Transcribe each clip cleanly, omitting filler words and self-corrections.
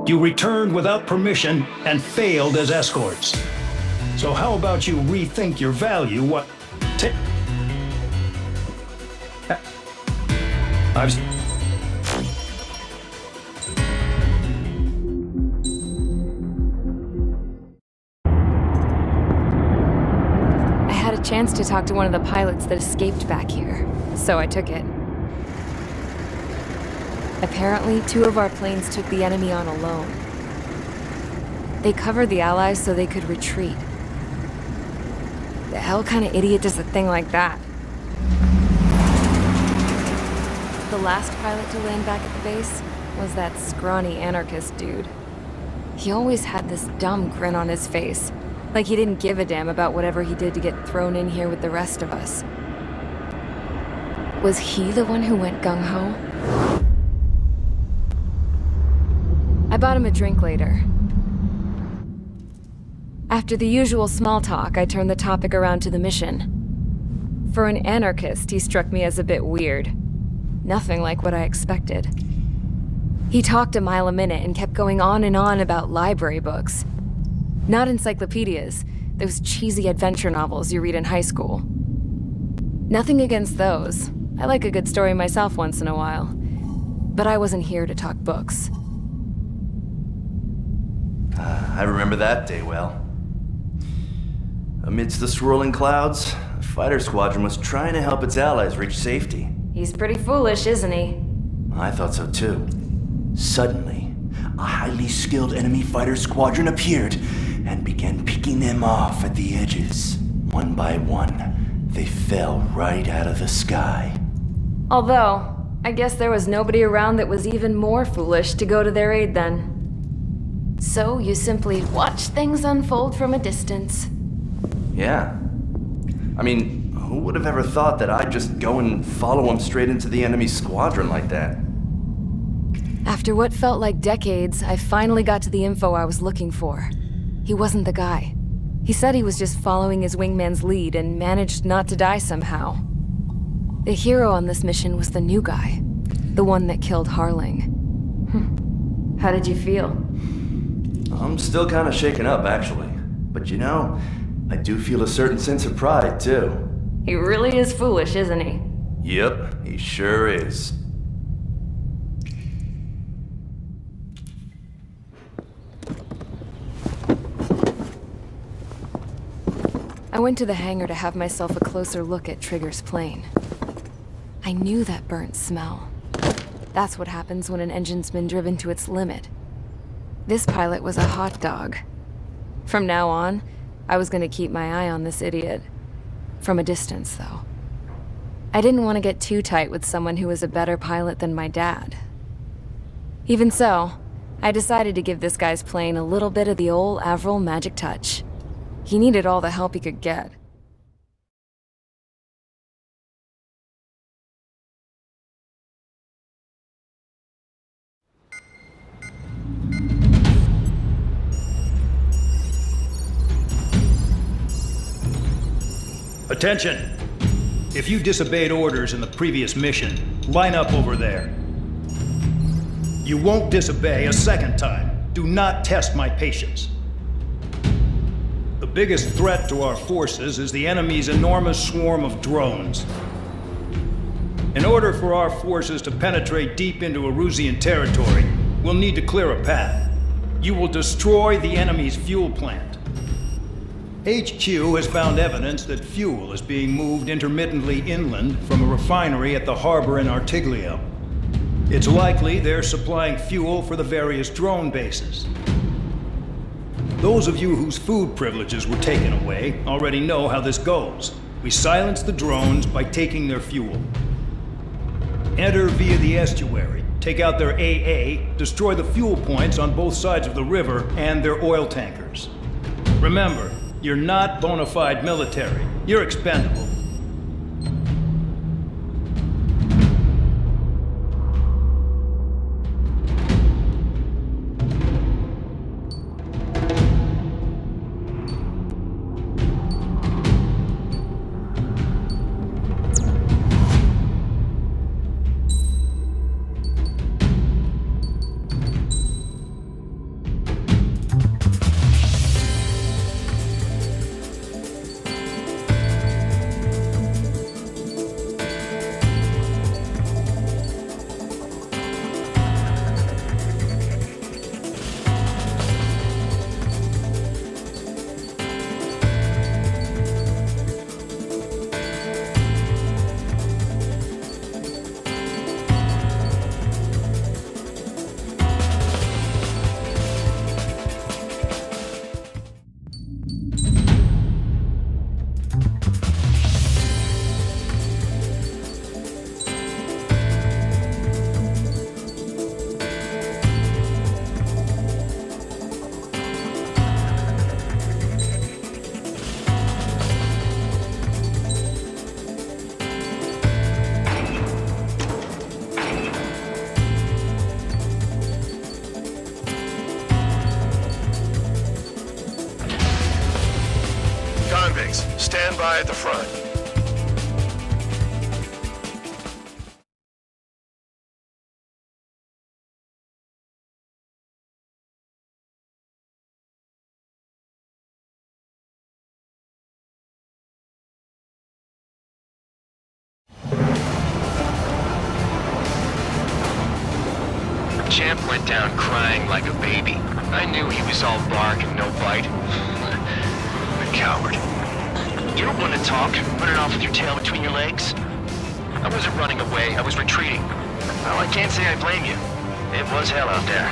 You returned without permission and failed as escorts. So how about you rethink your value? I had a chance to talk to one of the pilots that escaped back here, so I took it. Apparently, 2 of our planes took the enemy on alone. They covered the Allies so they could retreat. The hell kind of idiot does a thing like that? The last pilot to land back at the base was that scrawny anarchist dude. He always had this dumb grin on his face, like he didn't give a damn about whatever he did to get thrown in here with the rest of us. Was he the one who went gung-ho? I bought him a drink later. After the usual small talk, I turned the topic around to the mission. For an anarchist, he struck me as a bit weird. Nothing like what I expected. He talked a mile a minute and kept going on and on about library books. Not encyclopedias, those cheesy adventure novels you read in high school. Nothing against those. I like a good story myself once in a while. But I wasn't here to talk books. I remember that day well. Amidst the swirling clouds, the fighter squadron was trying to help its allies reach safety. He's pretty foolish, isn't he? I thought so too. Suddenly, a highly skilled enemy fighter squadron appeared and began picking them off at the edges. One by one, they fell right out of the sky. Although, I guess there was nobody around that was even more foolish to go to their aid then. So you simply watch things unfold from a distance. Yeah. I mean, who would have ever thought that I'd just go and follow him straight into the enemy squadron like that? After what felt like decades, I finally got to the info I was looking for. He wasn't the guy. He said he was just following his wingman's lead and managed not to die somehow. The hero on this mission was the new guy. The one that killed Harling. How did you feel? I'm still kind of shaken up, actually. But you know, I do feel a certain sense of pride, too. He really is foolish, isn't he? Yep, he sure is. I went to the hangar to have myself a closer look at Trigger's plane. I knew that burnt smell. That's what happens when an engine's been driven to its limit. This pilot was a hot dog. From now on, I was gonna keep my eye on this idiot. From a distance, though. I didn't want to get too tight with someone who was a better pilot than my dad. Even so, I decided to give this guy's plane a little bit of the old Avril magic touch. He needed all the help he could get. Attention! If you disobeyed orders in the previous mission, line up over there. You won't disobey a second time. Do not test my patience. The biggest threat to our forces is the enemy's enormous swarm of drones. In order for our forces to penetrate deep into Erusian territory, we'll need to clear a path. You will destroy the enemy's fuel plant. HQ has found evidence that fuel is being moved intermittently inland from a refinery at the harbor in Artiglio. It's likely they're supplying fuel for the various drone bases. Those of you whose food privileges were taken away already know how this goes. We silence the drones by taking their fuel. Enter via the estuary, take out their AA, destroy the fuel points on both sides of the river and their oil tankers. Remember, you're not bona fide military. You're expendable. by at the front. Champ went down crying like a baby. I knew he was all bark and no bite. The coward. You don't want to talk, running off with your tail between your legs? I wasn't running away, I was retreating. Well, I can't say I blame you. It was hell out there.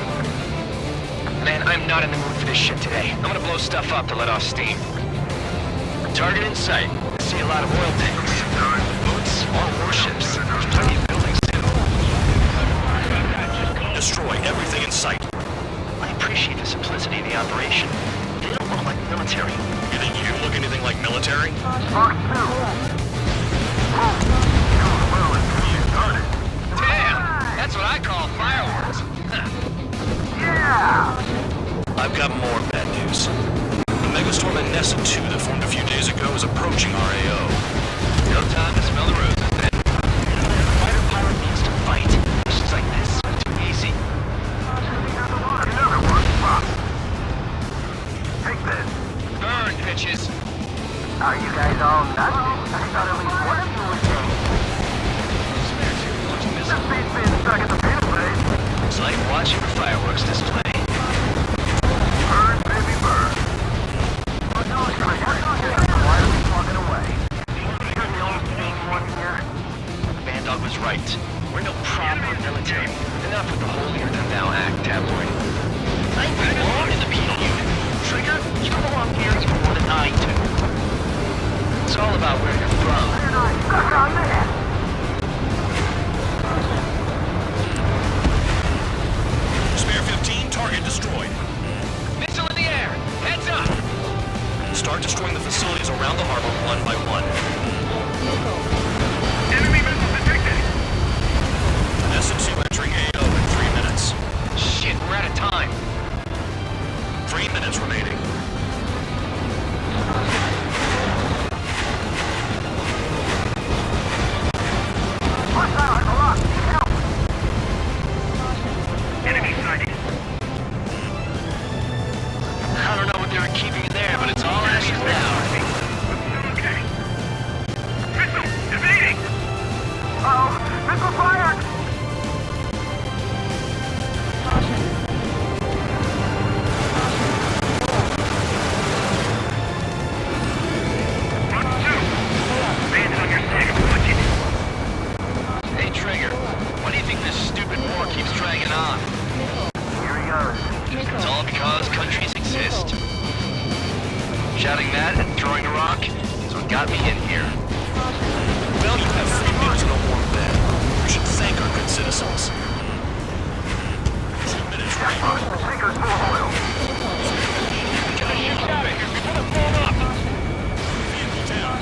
Man, I'm not in the mood for this shit today. I'm gonna blow stuff up to let off steam. Target in sight. I see a lot of oil tanks. Boats, all warships. There's plenty of buildings too. Destroy everything in sight. I appreciate the simplicity of the operation. They don't look like military. You think you look anything like military? Damn! That's what I call fireworks. I've got more bad news. The megastorm at Nessa 2 that formed a few days ago is approaching our AO. No time to smell the roses then. Fighter pilot needs to fight. Missions like this are too easy. Take this. Burn, bitches! Are you guys all nuts? I thought at least one of you was gay. This beat's being stuck in the field, eh? It's like watching a fireworks display. Burn, baby, burn. Why are we walking away? You're the only sane one here. Bandog was right. We're no proper military. Enough with the holier-than-thou act, tabloid. I belong in the penal unit. Trigger, you belong here even more than I do. It's all about where you're from. Stuck on this. Spare 15, target destroyed. Missile in the air! Heads up! Start destroying the facilities around the harbor one by one. Enemy missile detected. Nessa 2 entering AO in 3 minutes. Shit, we're out of time. 3 minutes remaining. Enemy sighted. I don't know what they were keeping in there, but it's all ashes now. Okay. Missile evading. Uh-oh, missile fired. Hey, Trigger, why do you think this stupid war keeps dragging on? Here he goes. It's all because countries exist. Shouting that and throwing a rock is what got me in here. Well, you have 3 meals and a warm bed. You should thank our good citizens. 2 minutes remaining. Sinker's full of oil. Get the shit out of here before they blow up! Vehicle down.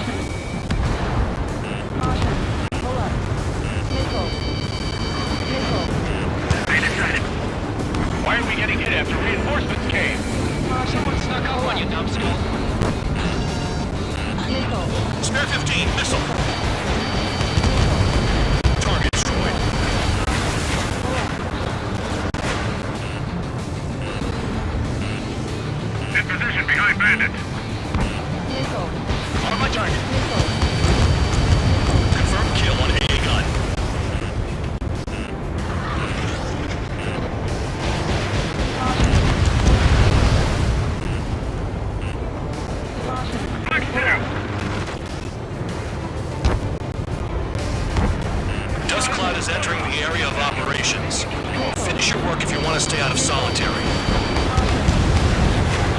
Why are we getting hit after reinforcements came? Someone snuck up on you, numbskull. Spare 15, missile. Target destroyed. In position behind bandit. On my target. Confirmed kill on AA gun. Dust cloud is entering the area of operations. Finish your work if you want to stay out of solitary.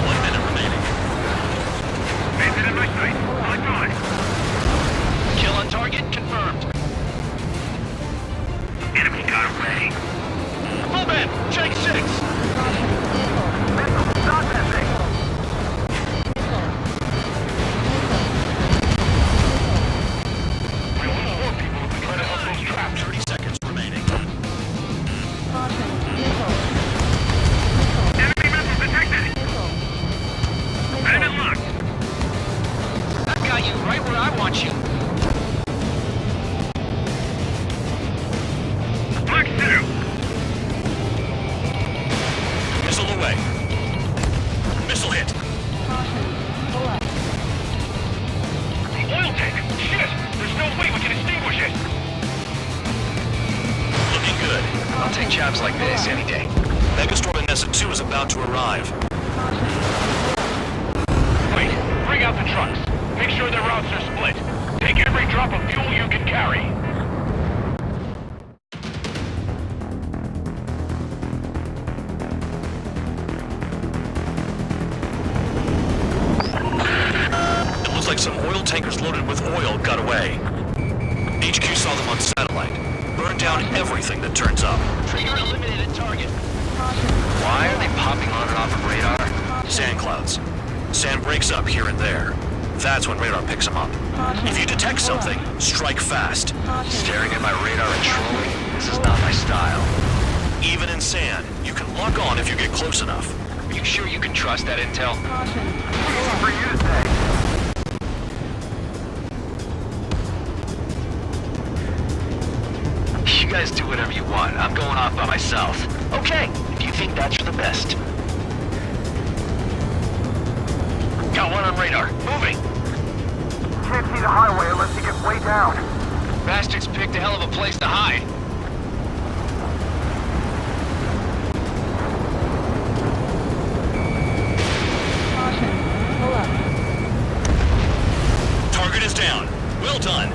1 minute remaining. Bandit in my sight. On guard. Kill on target confirmed. Enemy got away. Full bed, check 6. Missile, stop that thing. We want more people to try to help those traps. 30 seconds remaining. Enemy missile detected. Bandit locked. That got you right see jobs like this any day. Megastorm Nessa 2 is about to arrive. Wait, bring out the trucks. Make sure their routes are split. Take every drop of fuel you can carry. It looks like some oil tankers loaded with oil got away. HQ saw them on satellite. Burned down everything that turns up. Trigger eliminated target. Why are they popping on and off of radar? Sand clouds. Sand breaks up here and there. That's when radar picks them up. If you detect something, strike fast. Staring at my radar and trolling? This is not my style. Even in sand, you can lock on if you get close enough. Are you sure you can trust that intel? Easy for you to say. You guys do whatever you want. I'm going off by myself. Okay, if you think that's for the best. Got one on radar. Moving. Can't see the highway unless he gets way down. Bastards picked a hell of a place to hide. Target is down. Well done.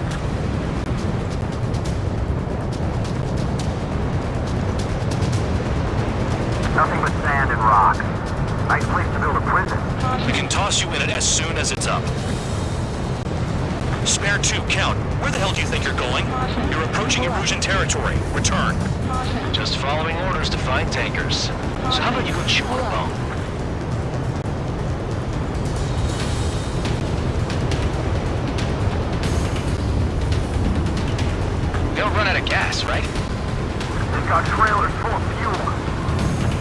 Nothing but sand and rock. Nice place to build a prison. We can toss you in it as soon as it's up. Spare 2, count. Where the hell do you think you're going? You're approaching Erusian territory. Return. Just following orders to find tankers. So how about you go chew on a bone? We don't run out of gas, right? They've got trailers full of fuel.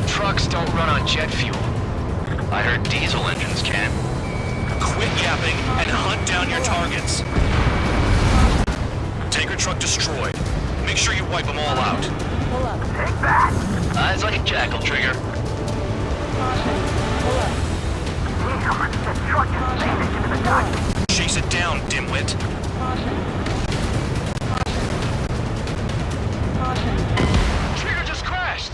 Trucks don't run on jet fuel. I heard diesel engines can. Quit yapping and hunt down your targets. Tanker truck destroyed. Make sure you wipe them all out. Take that. Eyes like a jackal, Trigger. Damn, the truck just vanished into the dark. Chase it down, dimwit. Trigger just crashed!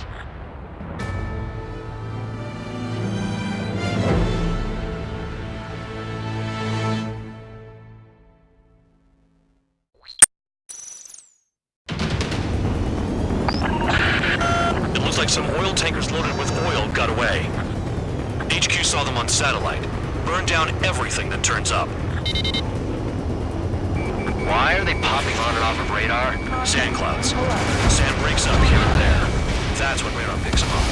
It looks like some oil tankers loaded with oil got away. HQ saw them on satellite. Burned down everything that turns up. Why are they popping on and off of radar? Sand clouds. Sand breaks up here and there. That's when radar picks them up.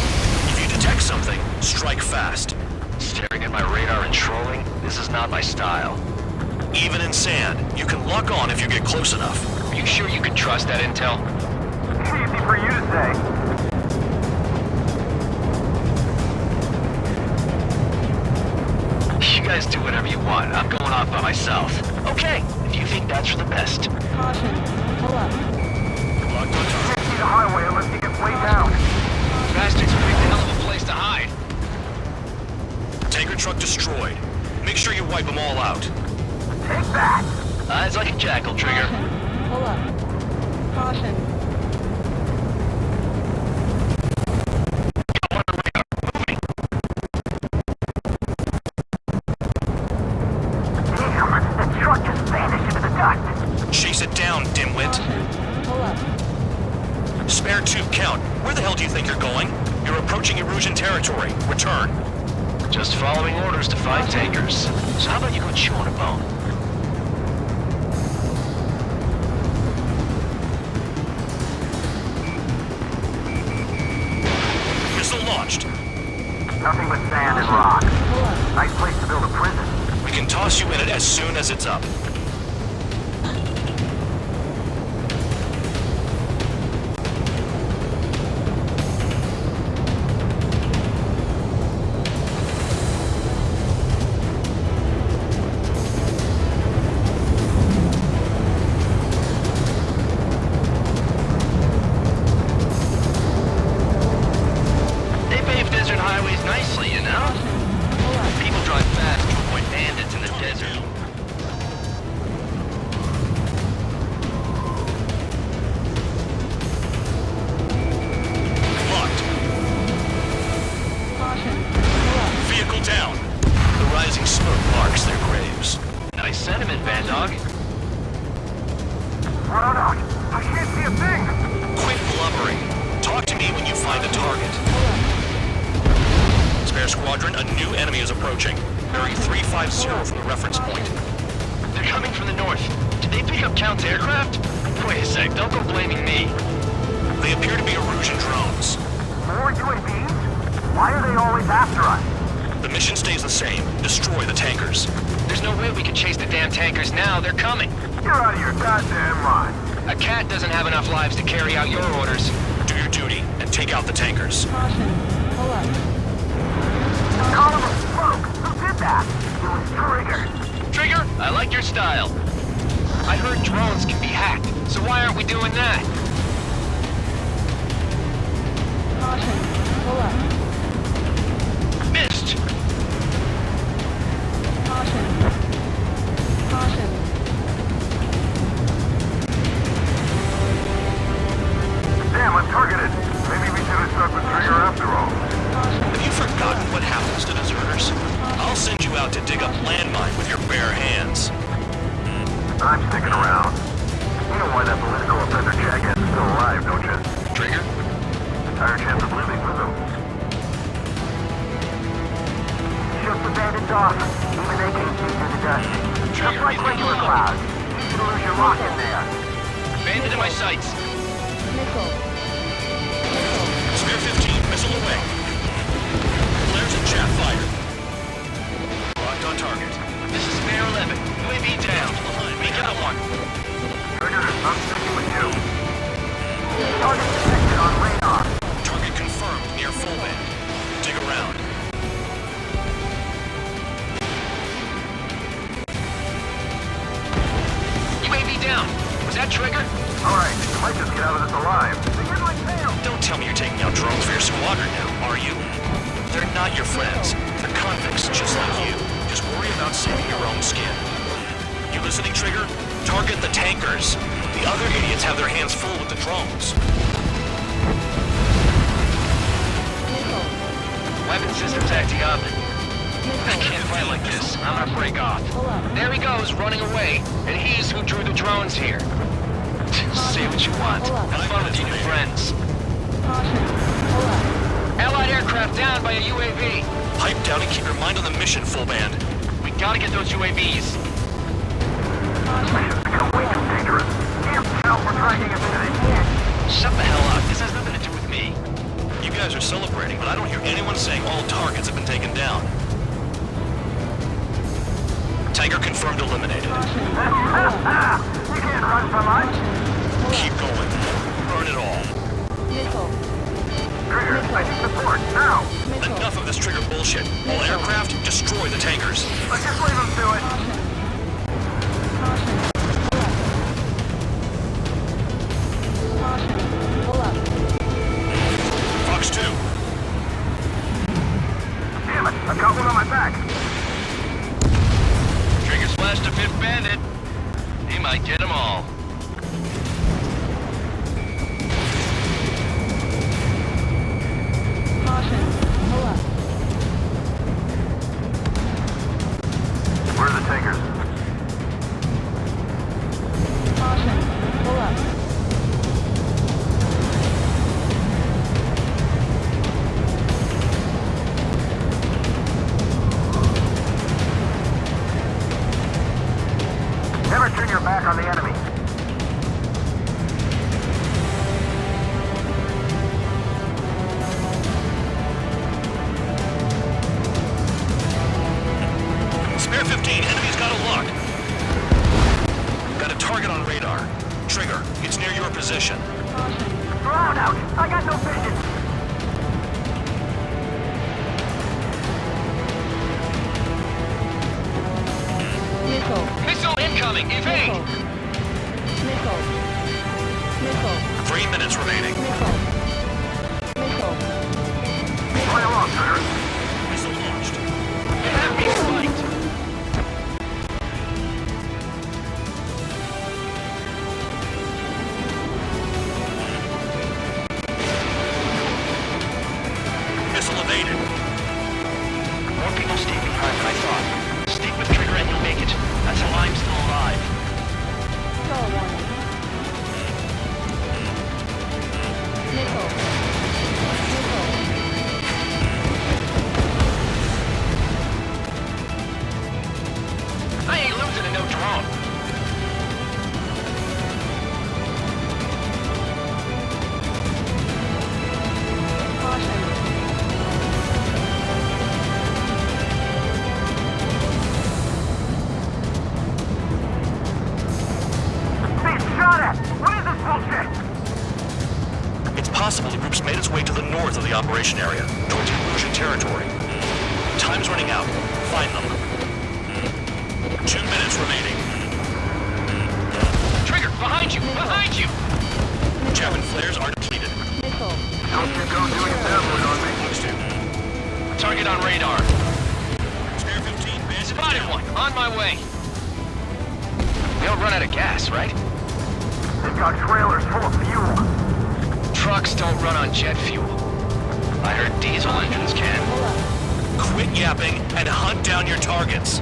If you detect something, strike fast. Staring at my radar and trolling? This is not my style. Even in sand, you can lock on if you get close enough. Are you sure you can trust that intel? Easy for you to say. You guys do whatever you want. I'm going off by myself. Okay, if you think that's for the best. Locked on target. Can't see the highway unless he gets way down. Bastards picked a hell of a place to hide. Tanker truck destroyed. Make sure you wipe them all out. Take that. Eyes like a jackal, Trigger. Damn, the truck just vanished into the dust. Chase it down, dimwit. Spare 2, count. Where the hell do you think you're going? You're approaching Erusian territory. Return. Just following orders to find tankers. So how about you go chew on a bone? Missile launched. Nothing but sand and rock. Nice place to build a prison. We can toss you in it as soon as it's up. They pave desert highways nicely, you know? People drive fast to avoid bandits in the desert. I can't see a thing! Quit blubbering. Talk to me when you find a target. Spare Squadron, a new enemy is approaching. Bearing 350 from the reference point. They're coming from the north. Did they pick up Count's aircraft? Wait a sec, don't go blaming me. They appear to be Erusian drones. More UAVs? Why are they always after us? The mission stays the same. Destroy the tankers. There's no way we can chase the damn tankers now. They're coming. You're out of your goddamn mind. A cat doesn't have enough lives to carry out your orders. Do your duty and take out the tankers. Column of smoke! Who did that? It was Trigger. Trigger, I like your style. I heard drones can be hacked, so why aren't we doing that? Missed! Damn, I'm targeted. Maybe we should have stuck with Trigger after all. Have you forgotten what happens to deserters? I'll send you out to dig up landmine with your bare hands. I'm sticking around. You know why that political offender jackass is still alive, don't you? Trigger? Higher chance of living with him. Just the bandits off. Even they can't see through the dust. Just like regular clouds. You can lose your lock in there. Bandit in my sights. Spare 15, missile away. Flares and chaff fired. Locked on target. This is Spare 11. UAV down. We got one. Trigger, I'm sticking with you. Target detected on radar. Target confirmed near full band. Dig around. UAV down. Was that Trigger? Alright, you might just get out of this alive. Begin my tail! Don't tell me you're taking out drones for your squadron now, are you? They're not your friends. They're convicts just like you. Just worry about saving your own skin. You listening, Trigger? Target the tankers. The other idiots have their hands full with the drones. Weapon systems acting up. I can't fight like this. I'm gonna break off. There he goes, running away. And he's who drew the drones here. Say what you want. Have fun with your new friends. Allied aircraft down by a UAV. Pipe down and keep your mind on the mission, full band. We gotta get those UAVs. Mission's become way too dangerous. Damn, hell, we're tracking a city. Shut the hell up. This has nothing to do with me. You guys are celebrating, but I don't hear anyone saying all targets have been taken down. Tanker confirmed eliminated. You can't run from us. Keep going. Burn it all. Trigger, I need support, now! Enough of this Trigger bullshit. All aircraft, destroy the tankers. Let's just leave them to it. Fox 2. Damn it, I've got one on my back. Trigger splashed a fifth bandit. He might get them all. Where are the tankers? Never turn your back on the enemy. Spare 15, enemy's got a lock. Got a target on radar. Trigger, it's near your position. Drown out! I got no vision! Missile incoming! Evade! 3 minutes remaining. Play along, Trigger. Missile launched. You have me spiked! Missile evaded. More people stay behind than I thought. Stick with Trigger and you'll make it. That's how I'm still alive. possible the group's made its way to the north of the operation area, towards Erusian territory. Time's running out. Find them. 2 minutes remaining. Trigger, behind you! Behind you! Javelin flares are depleted. Don't you go doing a download on me. Target on radar. Spare 15, base Spotted one. On my way. We don't run out of gas, right? They've got trailers full of fuel. Trucks don't run on jet fuel. I heard diesel engines can. Quit yapping and hunt down your targets.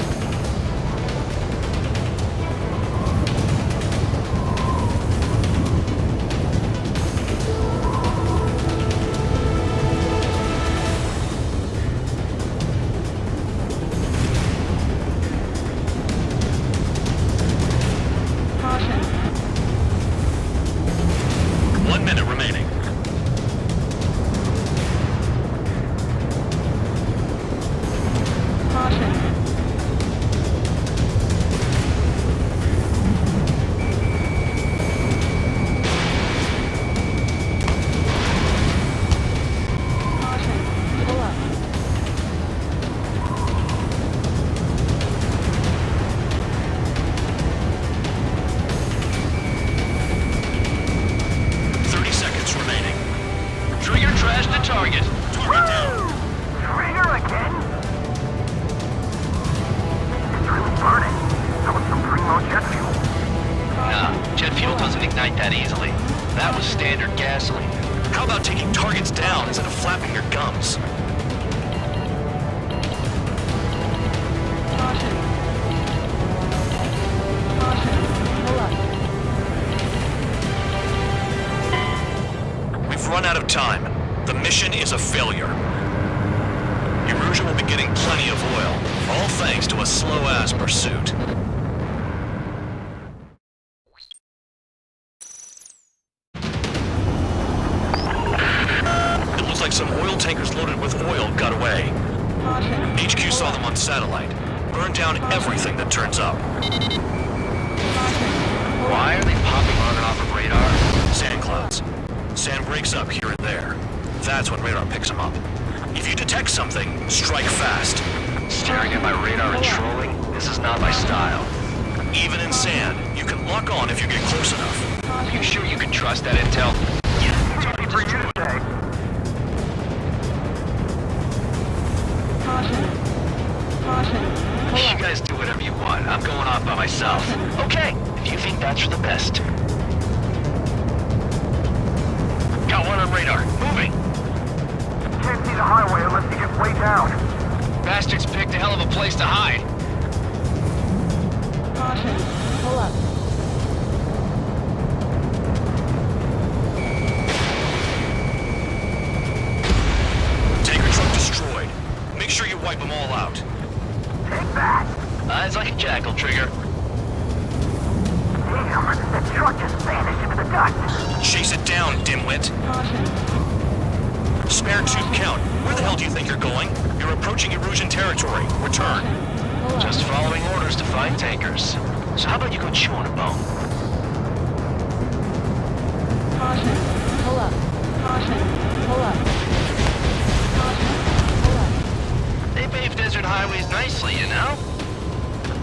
Run out of time. The mission is a failure. Erusian will be getting plenty of oil, all thanks to a slow-ass pursuit. It looks like some oil tankers loaded with oil got away. HQ saw them on satellite. Burned down everything that turns up. Why are they popping on and off of radar? Sand clouds. Sand breaks up here and there. That's when radar picks them up. If you detect something, strike fast. Staring at my radar and trolling? This is not my style. Even in sand, you can lock on if you get close enough. You sure you can trust that intel? Easy for you to say. You guys do whatever you want. I'm going off by myself. Okay, if you think that's for the best. Got one on radar. Moving. Can't see the highway unless you get way down. Bastards picked a hell of a place to hide. Pull up. Tanker truck destroyed. Make sure you wipe them all out. Take that. Eyes like a jackal, Trigger. Damn, that truck just vanished into the dust. Chase it down, dimwit. Spare tube count. Where the hell do you think you're going? You're approaching Erusian territory. Return. Just following orders to find tankers. So how about you go chew on a bone? Pull up. Pull up. Pull up. They pave desert highways nicely, you know?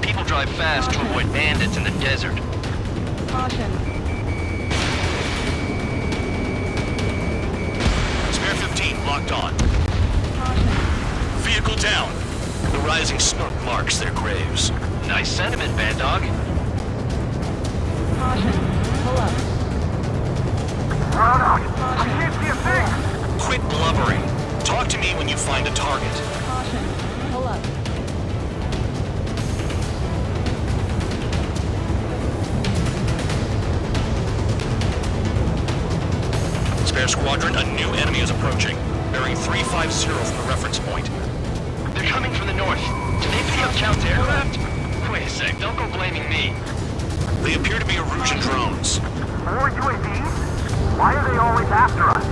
People drive fast to avoid bandits in the desert. Spare 15 locked on. Vehicle down. The rising smoke marks their graves. Nice sentiment, Bad Dog. Pull up. Run out. I can't see a thing. Quit blubbering. Talk to me when you find a target. Pull up. Spare squadron, a new enemy is approaching. Bearing 350 from the reference point. They're coming from the north. Do they pick up count aircraft? Wait a sec, don't go blaming me. They appear to be Erusian drones. More UAVs? Why are they always after us?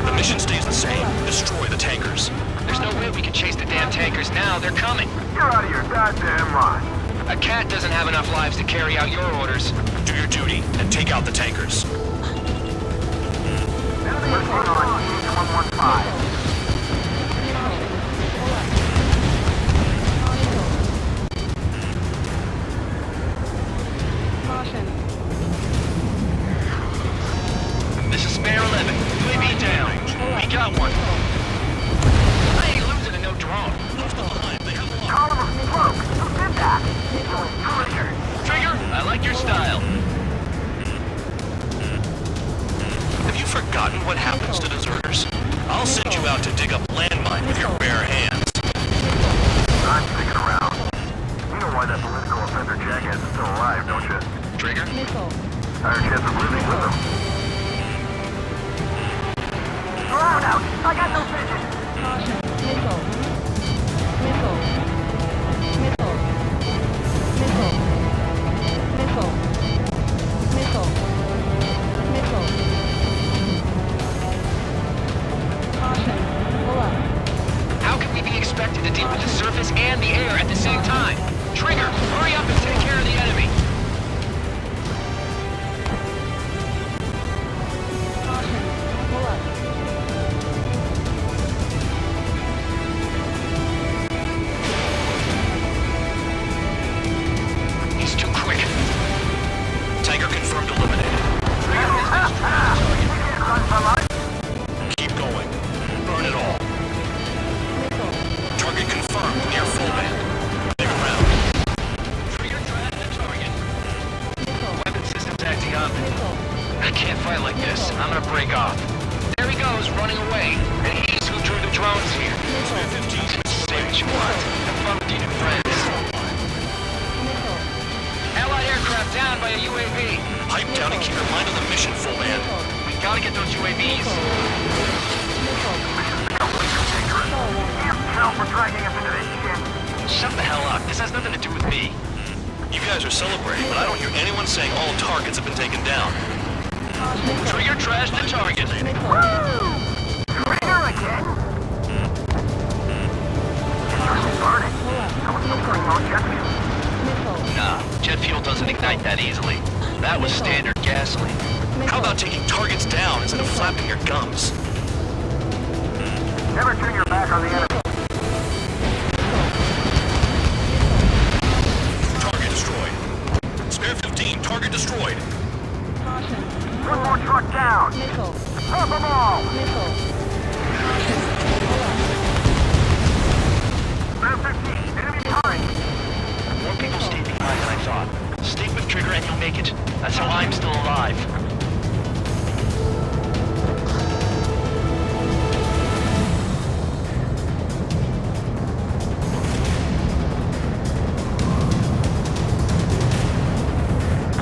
The mission stays the same. Destroy the tankers. There's no way we can chase the damn tankers now. They're coming. You're out of your goddamn mind. A cat doesn't have enough lives to carry out your orders. Do your duty and take out the tankers. Enemy Hang on, CH-115. This is Spare 11. UAV down. We got one. I ain't losing to no drone. Column of smoke. Who did that? Trigger. Trigger, I like your style. Have you forgotten what happens to deserters? I'll send you out to dig up landmine with your bare hands. I'm sticking around. You know why that political offender jackass is still alive, don't you? Trigger? Higher chance of living with him. Throw out! I got no vision! How can we be expected to deal with the surface and the air at the same time? Trigger, hurry up and take care of the enemy. He's too quick. Tiger confirmed eliminated. Keep going. Burn it all. Target confirmed near full band. Big round. Trigger track the target. Weapon systems acting up. I can't fight like this. I'm gonna break off. There he goes, running away. And he's who drew the drones here. Say what you want. Have fun with your new friends. Allied aircraft down by a UAV. Pipe down and keep your mind on the mission, full man. We gotta get those UAVs. Hell for dragging us into this shit. Shut the hell up. This has nothing to do with me. You guys are celebrating, but I don't hear anyone saying all targets have been taken down. Trigger trashed the target. Woo! Trigger again? It's burning. I was still putting on jet fuel. Nah, jet fuel doesn't ignite that easily. That was standard gasoline. How about taking targets down instead of flapping your gums? Never turn your back on the enemy. Target destroyed. Spare 15, target destroyed. One more truck down. Pop them all. Spare 15, enemy behind. More people stay behind than I thought. Stick with Trigger and you'll make it. That's how I'm still alive.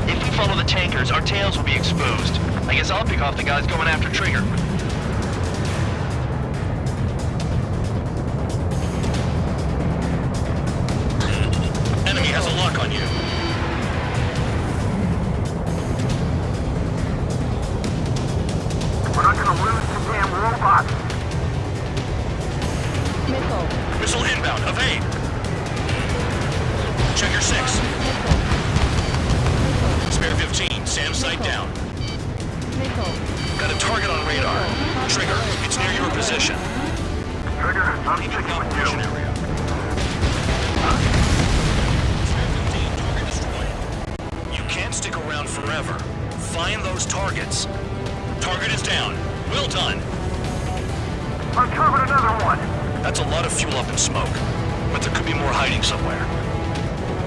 If we follow the tankers, our tails will be exposed. I guess I'll pick off the guys going after Trigger. Enemy has a lock on you. We're not gonna lose the damn robots. Missile inbound, evade. Check your 6. Spare 15, SAM sight down. Got a target on radar. Trigger, it's near your position. Trigger, I'm sticking with Mission you. area. Spare 15, target destroyed. You can't stick around forever. Find those targets. Target is down. Well done. Uncovered another one. That's a lot of fuel up in smoke. But there could be more hiding somewhere.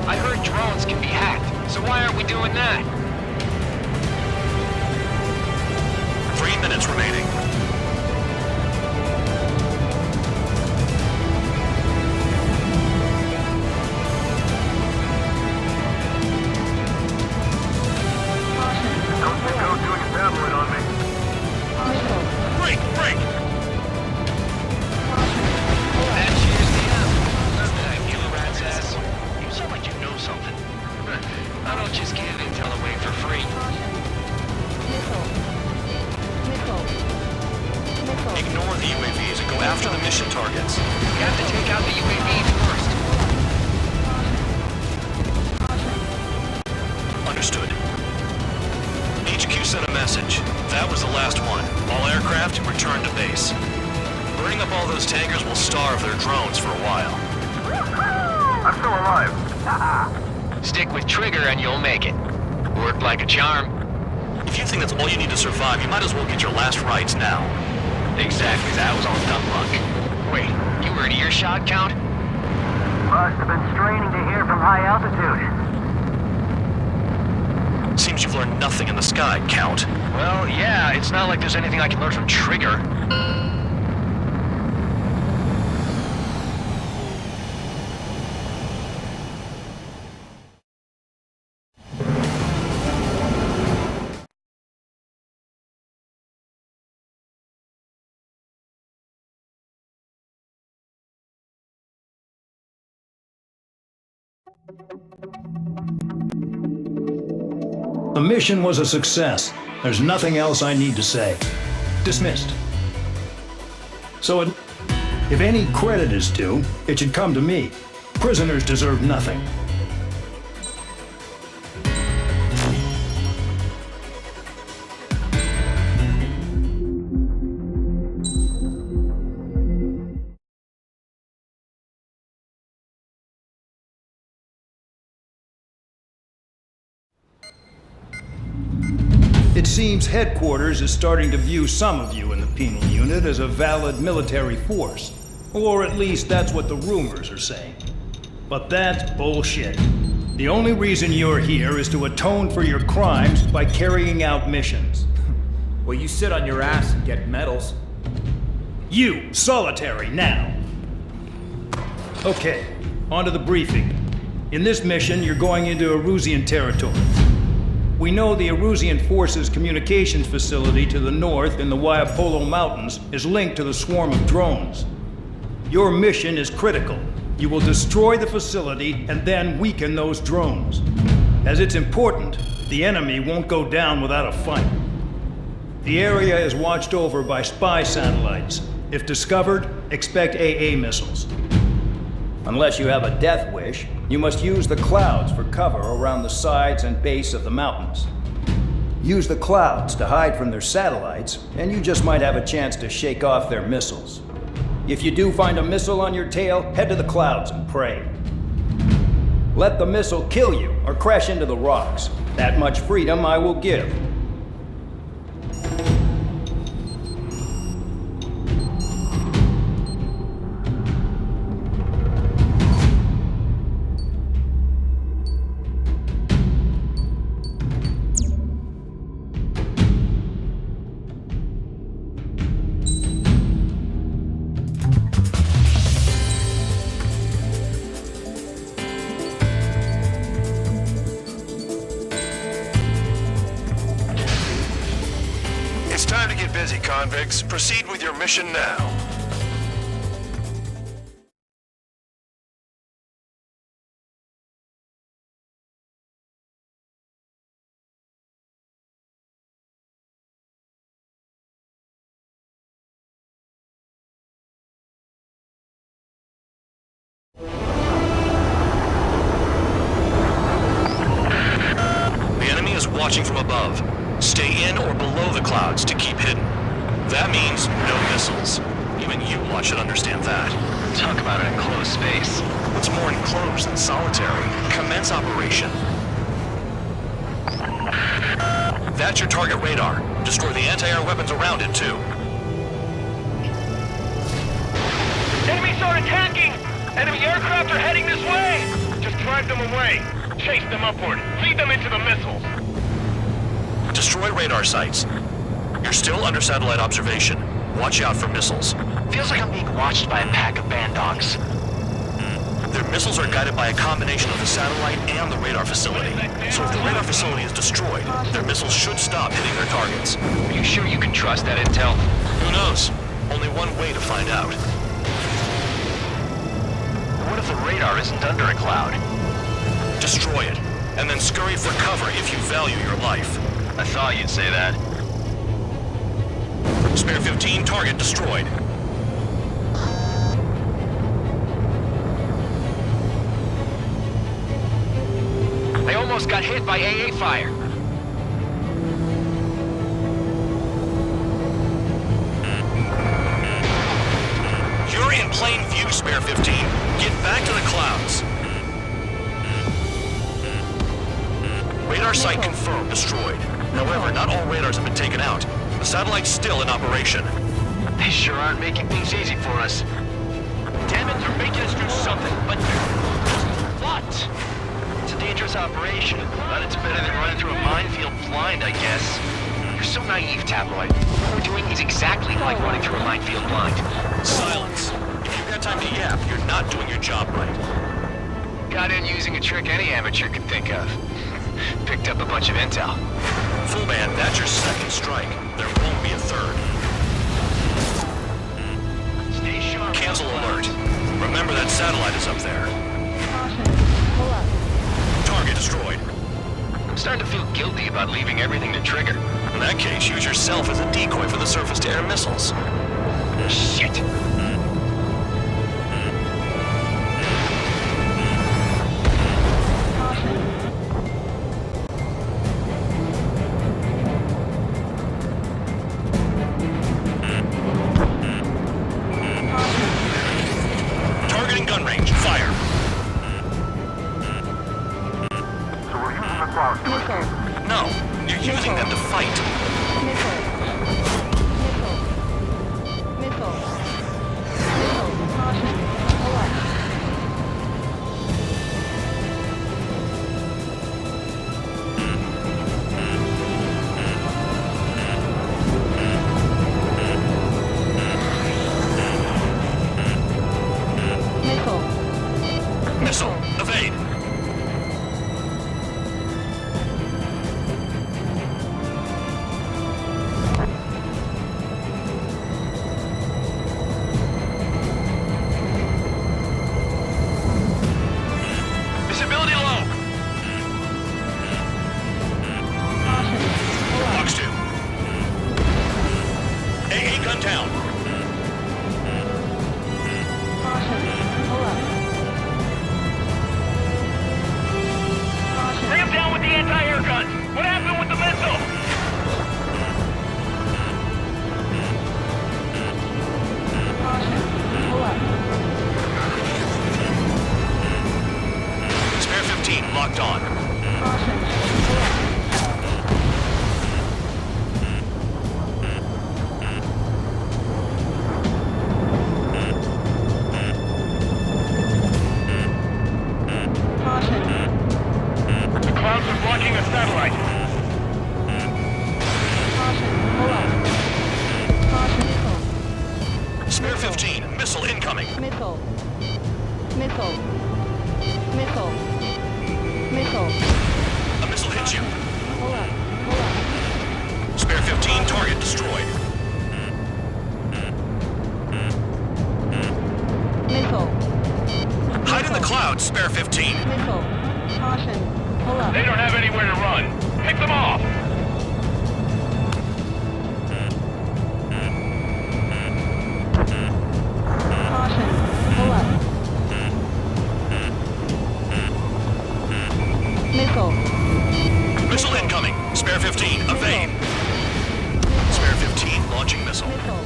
I heard drones can be hacked, so why aren't we doing that? 3 minutes remaining. Don't you go doing a tablet on me. Break! Break! That cheers me up. Doesn't it, you rat's ass? You sound like you know something. I don't just give intel away for free. Ignore the UAVs and go after the mission targets. We have to take out the UAVs first. Understood. HQ sent a message. That was the last one. All aircraft, those tankers will starve their drones for a while. I'm still alive. Stick with Trigger and you'll make it. Worked like a charm. If you think that's all you need to survive, you might as well get your last rites now. Exactly, that was all dumb luck. Wait, you were in earshot, Count? Must have been straining to hear from high altitude. Seems you've learned nothing in the sky, Count. Well, yeah, it's not like there's anything I can learn from Trigger. The mission was a success. There's nothing else I need to say. Dismissed. So if any credit is due, it should come to me. Prisoners deserve nothing. It seems headquarters is starting to view some of you in the penal unit as a valid military force. Or at least that's what the rumors are saying. But that's bullshit. The only reason you're here is to atone for your crimes by carrying out missions. Well, you sit on your ass and get medals. You, solitary, now. Okay, on to the briefing. In this mission, you're going into Erusian territory. We know the Erusian Forces communications facility to the north in the Waiapolo Mountains is linked to the swarm of drones. Your mission is critical. You will destroy the facility and then weaken those drones. As it's important, the enemy won't go down without a fight. The area is watched over by spy satellites. If discovered, expect AA missiles. Unless you have a death wish, you must use the clouds for cover around the sides and base of the mountains. Use the clouds to hide from their satellites, and you just might have a chance to shake off their missiles. If you do find a missile on your tail, head to the clouds and pray. Let the missile kill you or crash into the rocks. That much freedom I will give. It's time to get busy, convicts. Proceed with your mission now. The enemy is watching from above. Stay in or below the clouds to keep hidden. That means no missiles. Even you lot should understand that. Talk about an enclosed space. What's more enclosed than solitary? Commence operation. That's your target radar. Destroy the anti-air weapons around it, too. Enemies are attacking! Enemy aircraft are heading this way! Just drive them away. Chase them upward. Lead them into the missiles. Destroy radar sites. You're still under satellite observation. Watch out for missiles. Feels like I'm being watched by a pack of bandogs. Their missiles are guided by a combination of the satellite and the radar facility. So if the radar facility is destroyed, their missiles should stop hitting their targets. Are you sure you can trust that intel? Who knows? Only one way to find out. What if the radar isn't under a cloud? Destroy it, and then scurry for cover if you value your life. I thought you'd say that. Spare 15, target destroyed. They almost got hit by AA fire. you, Spare 15. Get back to the clouds. Radar site confirmed destroyed. However, not all radars have been taken out. The satellite's still in operation. They sure aren't making things easy for us. Damn it, they're making us do something, but what? It's a dangerous operation, but it's better than running through a minefield blind, I guess. You're so naive, Tabloid. What we're doing is exactly like running through a minefield blind. Silence. If you've got time to yap, you're not doing your job right. Got in using a trick any amateur could think of. Picked up a bunch of intel. Full man, that's your second strike. There won't be a third. Stay sharp. Cancel alert. Remember that satellite is up there. Pull up. Target destroyed. I'm starting to feel guilty about leaving everything to Trigger. In that case, use yourself as a decoy for the surface-to-air missiles. Shit. Targeting gun range. Fire. So we're using the clouds to escape. No, you're using them to fight. Missile. Missile. Missile. Missile. Caution. Pull up. Missile. Missile. Evade. Visibility low. Box 2. AA gun down. Pull up. Bring him down with the anti-air guns. What happened with the missile? Pull up. Spare 15 locked on. Pull up. The clouds are blocking the satellite. Pull up. Spare 15. Missile incoming. Missile. Missile. Missile. Missile. A missile hits you. Pull up. Pull up. Spare 15. Target destroyed. Missile. Hide in the clouds, Spare 15. Missile. Caution. Pull up. They don't have anywhere to run. Pick them off. Caution. Pull up. Missile. Missile incoming. Spare 15. Evade. Spare 15 launching missile. Missile.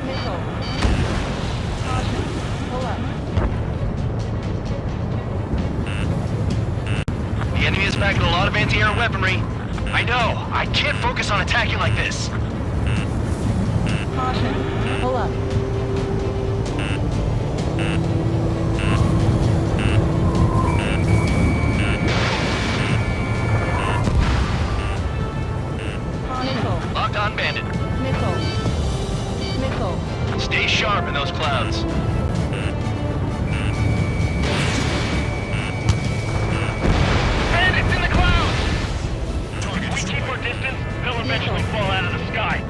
Missile. Caution. Pull up. The enemy is packing a lot of anti-air weaponry. I know. I can't focus on attacking like this. Caution. Pull up. Missile. Locked on bandit. Missile. Missile. Stay sharp in those clouds. Bandits in the clouds! Target If we keep our destroyed. distance, they'll eventually fall out of the sky.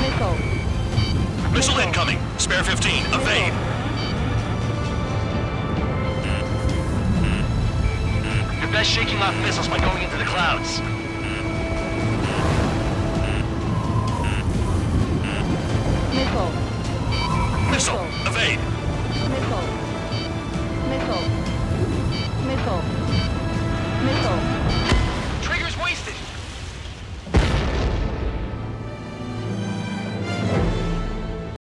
Missile. Missile incoming. Spare 15. Evade. You're best shaking off missiles by going into the clouds. Missile. Missile.